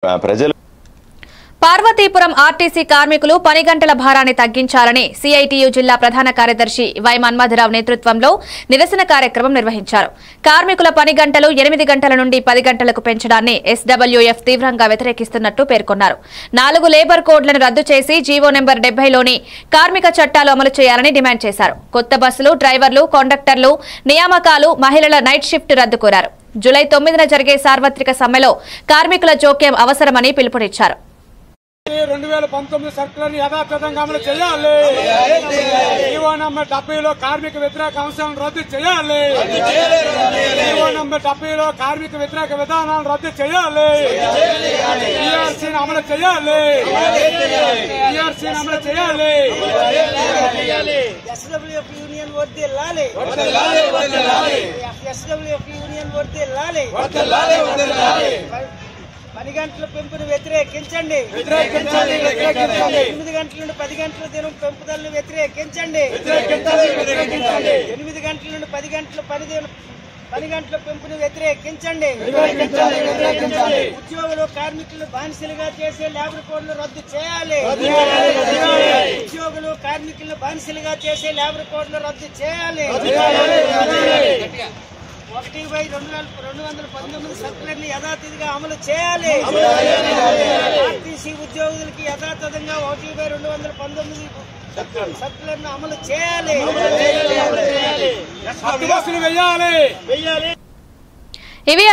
ప్రజలు పార్వతీపురం ఆర్టీసీ కార్మికులు పని గంటల భారాన్ని తగ్గించాలని సిఐటియు జిల్లా ప్రధాన కార్యదర్శి వై మన్మథరావు నేతృత్వంలో నిరసన కార్యక్రమం నిర్వహించారు. కార్మికుల పని గంటలు 8 గంటల నుండి 10 గంటలకు పెంచడాన్ని ఎస్డబ్ల్యూఎఫ్ తీవ్రంగా వ్యతిరేకిస్తున్నట్టు పేర్కొన్నారు. 4 లేబర్ కోడ్లను రద్దు చేసి జీవో నెంబర్ 70లోని కార్మిక చట్టాలు అమలు చేయాలని డిమాండ్ చేశారు. కొత్త బస్సులు, డ్రైవర్లు, కండక్టర్లు నియామకాలు, మహిళల నైట్ షిఫ్ట్ రద్దు కోరారు. జూలై 9న జరిగే సార్వత్రిక సమ్మెలో కార్మికుల జోక్యం అవసరమని పిలుపునిచ్చారు. 2019 సర్కులను యథాతథంగా అమలు చేయాలి. జీవో నంబర్ 70లో కార్మిక వ్యతిరేక అంశాలను రద్దు చేయాలి. జీవో నంబర్ 70లో కార్మిక వ్యతిరేక విధానాలను రద్దు చేయాలి. ఈఆర్సీని అమలు చేయాలి. ఈఆర్సీని అమలు చేయాలి. ఎస్డబ్ల్యూఎఫ్ యూనియన్ వర్ధిల్లాలి. ఎస్డబ్ల్యూఎఫ్ యూనియన్ వర్ధిల్లాలి. పని గంటల పెంపును వ్యతిరేకించండి. 8 గంటల నుండి 10 గంటల దినం పెంపుదలను వ్యతిరేకించండి. 8 గంటల నుండి 10 గంటల పని గంటల పెంపును వ్యతిరేకించండి. ఉద్యోగులు కార్మికులను బానిసలుగా చేసే లేబర్ కోడ్లు రద్దు చేయాలి. ఉద్యోగులు కార్మికులను బానిసలుగా చేసే లేబర్ కోడ్లు రద్దు చేయాలి. 1/219 సర్కులర్ని యథాతథంగా అమలు చేయాలి. ఆర్టీసీ ఉద్యోగులకి యథాతథంగా 1/219 సర్కులర్ను అమలు చేయాలి. ఇవి